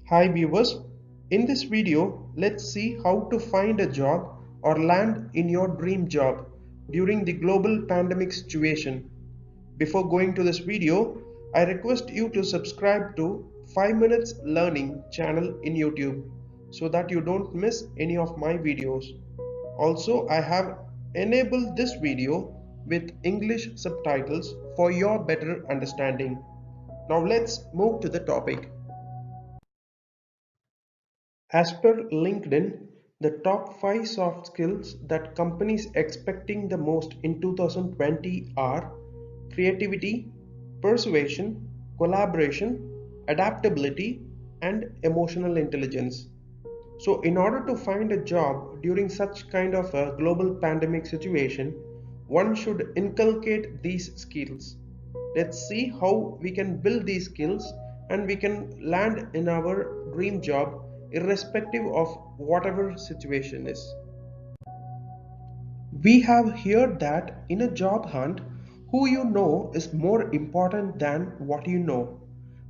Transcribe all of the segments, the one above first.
Hi viewers, in this video let's see how to find a job or land in your dream job during the global pandemic situation. Before going to this video, I request you to subscribe to 5 Minutes Learning channel in YouTube so that you don't miss any of my videos. Also, I have enabled this video with English subtitles for your better understanding. Now let's move to the topic. As per LinkedIn, the top 5 soft skills that companies expecting the most in 2020 are creativity, persuasion, collaboration, adaptability, and emotional intelligence. So in order to find a job during such kind of a global pandemic situation, one should inculcate these skills. Let's see how we can build these skills and we can land in our dream job irrespective of whatever situation is. We have heard that in a job hunt, who you know is more important than what you know.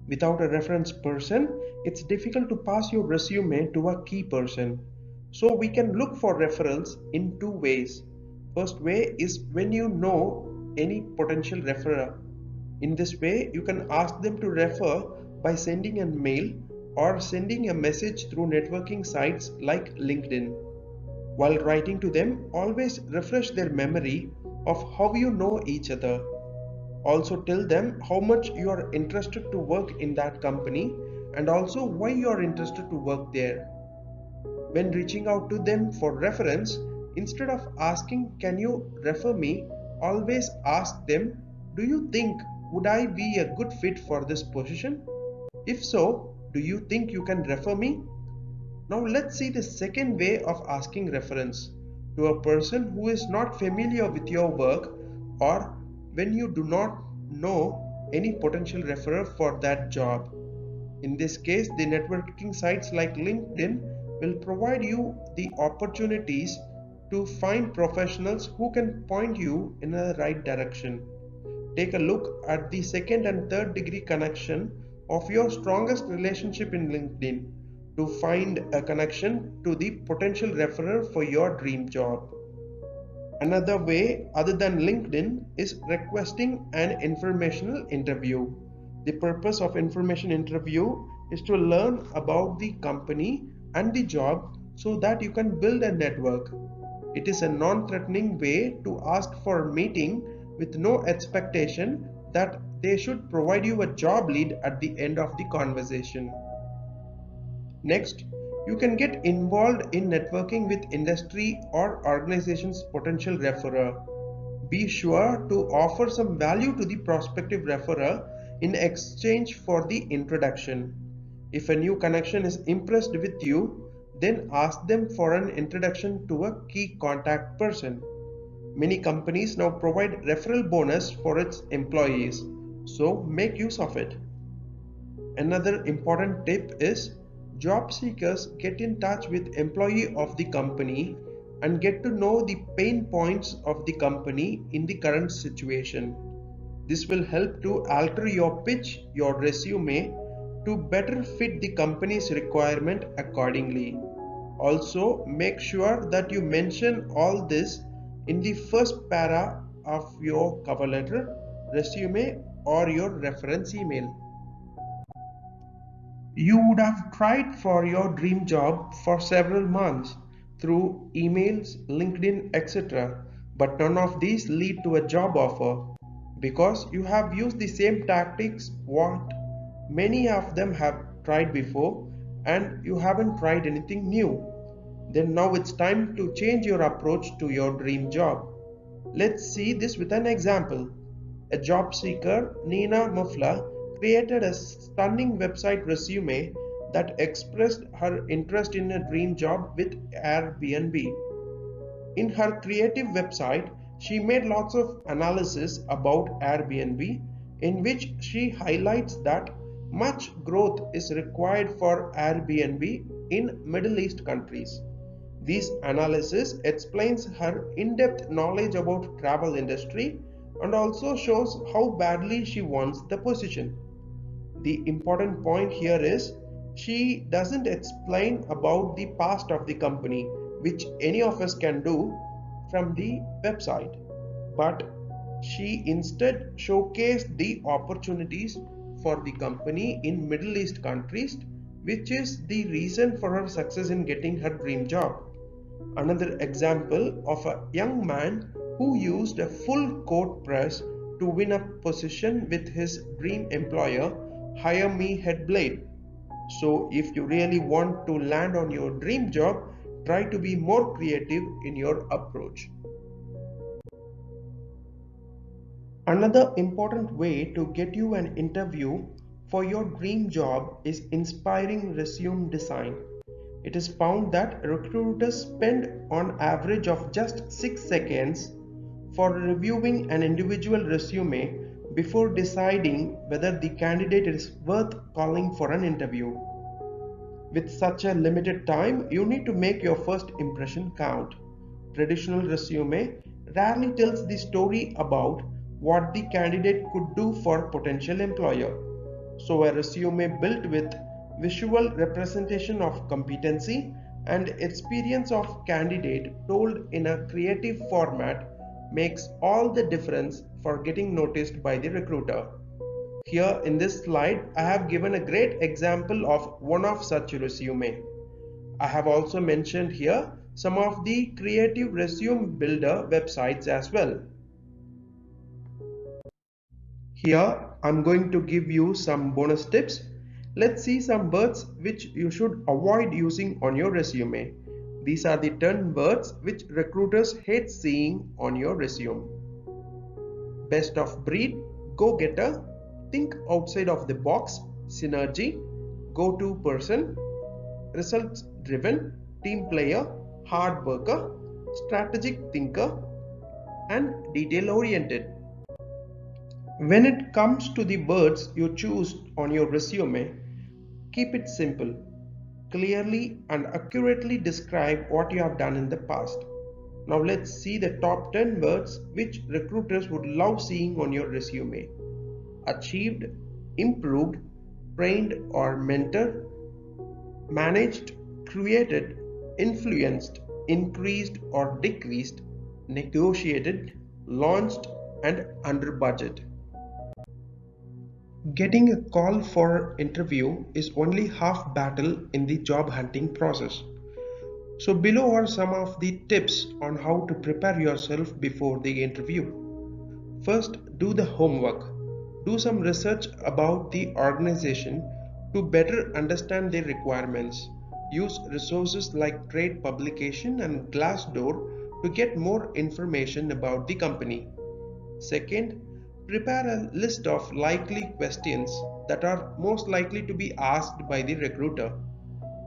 Without a reference person, it's difficult to pass your resume to a key person. So we can look for referrals in two ways. First way is when you know any potential referrer. In this way, you can ask them to refer by sending a mail or sending a message through networking sites like LinkedIn. While writing to them, always refresh their memory of how you know each other. Also tell them how much you are interested to work in that company and also why you are interested to work there. When reaching out to them for reference, instead of asking, "Can you refer me?" always ask them, "Do you think would I be a good fit for this position? If so, do you think you can refer me?" Now let's see the second way of asking reference to a person who is not familiar with your work or when you do not know any potential referrer for that job. In this case, the networking sites like LinkedIn will provide you the opportunities to find professionals who can point you in the right direction. Take a look at the second and third degree connection of your strongest relationship in LinkedIn to find a connection to the potential referrer for your dream job. Another way other than LinkedIn is requesting an informational interview. The purpose of information interview is to learn about the company and the job so that you can build a network. It is a non-threatening way to ask for a meeting with no expectation that they should provide you a job lead at the end of the conversation. Next, you can get involved in networking with industry or organization's potential referrer. Be sure to offer some value to the prospective referrer in exchange for the introduction. If a new connection is impressed with you, then ask them for an introduction to a key contact person. Many companies now provide referral bonus for its employees, so make use of it. Another important tip is job seekers get in touch with employee of the company and get to know the pain points of the company in the current situation. This will help to alter your pitch, your resume to better fit the company's requirement accordingly. Also, make sure that you mention all this in the first para of your cover letter, resume, or your reference email. You would have tried for your dream job for several months through emails, LinkedIn, etc. But none of these lead to a job offer because you have used the same tactics what many of them have tried before and you haven't tried anything new. Then now it's time to change your approach to your dream job. Let's see this with an example. A job seeker, Nina Mufla, created a stunning website resume that expressed her interest in a dream job with Airbnb. In her creative website, she made lots of analysis about Airbnb in which she highlights that much growth is required for Airbnb in Middle East countries. This analysis explains her in-depth knowledge about travel industry and also shows how badly she wants the position. The important point here is She doesn't explain about the past of the company, which any of us can do from the website, but she instead showcased the opportunities for the company in Middle East countries, which is the reason for her success in getting her dream job. Another example of a young man who used a full court press to win a position with his dream employer, Hire Me Head Blade. So, if you really want to land on your dream job, try to be more creative in your approach. Another important way to get you an interview for your dream job is inspiring resume design. It is found that recruiters spend on average of just 6 seconds for reviewing an individual resume before deciding whether the candidate is worth calling for an interview. With such a limited time, you need to make your first impression count. Traditional resume rarely tells the story about what the candidate could do for potential employer. So a resume built with visual representation of competency and experience of candidate told in a creative format makes all the difference for getting noticed by the recruiter. Here in this slide, I have given a great example of one of such resume. I have also mentioned here some of the creative resume builder websites as well. Here I'm going to give you some bonus tips. Let's see some words which you should avoid using on your resume. These are the 10 words which recruiters hate seeing on your resume. Best of breed, go-getter, think outside of the box, synergy, go-to person, results driven, team player, hard worker, strategic thinker, and detail oriented. When it comes to the words you choose on your resume, keep it simple. Clearly and accurately describe what you have done in the past. Now let's see the top 10 words which recruiters would love seeing on your resume. Achieved, improved, trained or mentored, managed, created, influenced, increased or decreased, negotiated, launched, and under budget. Getting a call for interview is only half battle in the job hunting process. So below are some of the tips on how to prepare yourself before the interview. First, do the homework. Do some research about the organization to better understand their requirements. Use resources like trade publication and Glassdoor to get more information about the company. Second, prepare a list of likely questions that are most likely to be asked by the recruiter.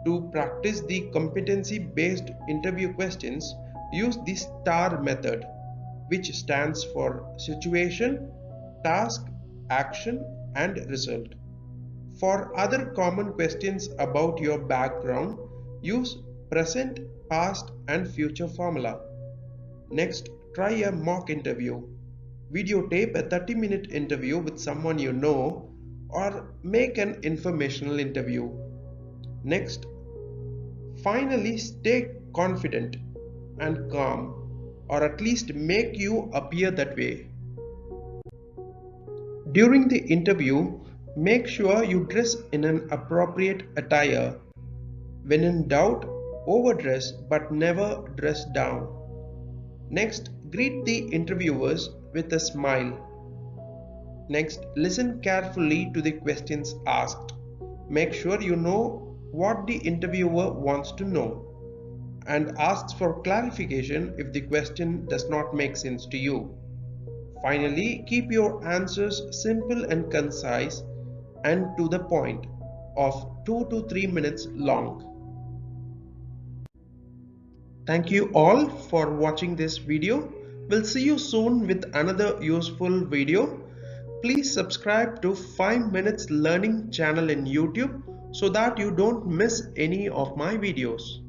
To practice the competency-based interview questions, use the STAR method, which stands for situation, task, action, and result. For other common questions about your background, use present, past, and future formula. Next, try a mock interview. Videotape a 30-minute interview with someone you know or make an informational interview. Next, finally, stay confident and calm, or at least make you appear that way. During the interview, make sure you dress in an appropriate attire. When in doubt, overdress but never dress down. Next, greet the interviewers with a smile. Next, listen carefully to the questions asked. Make sure you know what the interviewer wants to know and asks for clarification if the question does not make sense to you. Finally, keep your answers simple and concise and to the point of 2 to 3 minutes long. Thank you all for watching this video. We'll see you soon with another useful video. Please subscribe to 5 Minutes Learning channel in YouTube so that you don't miss any of my videos.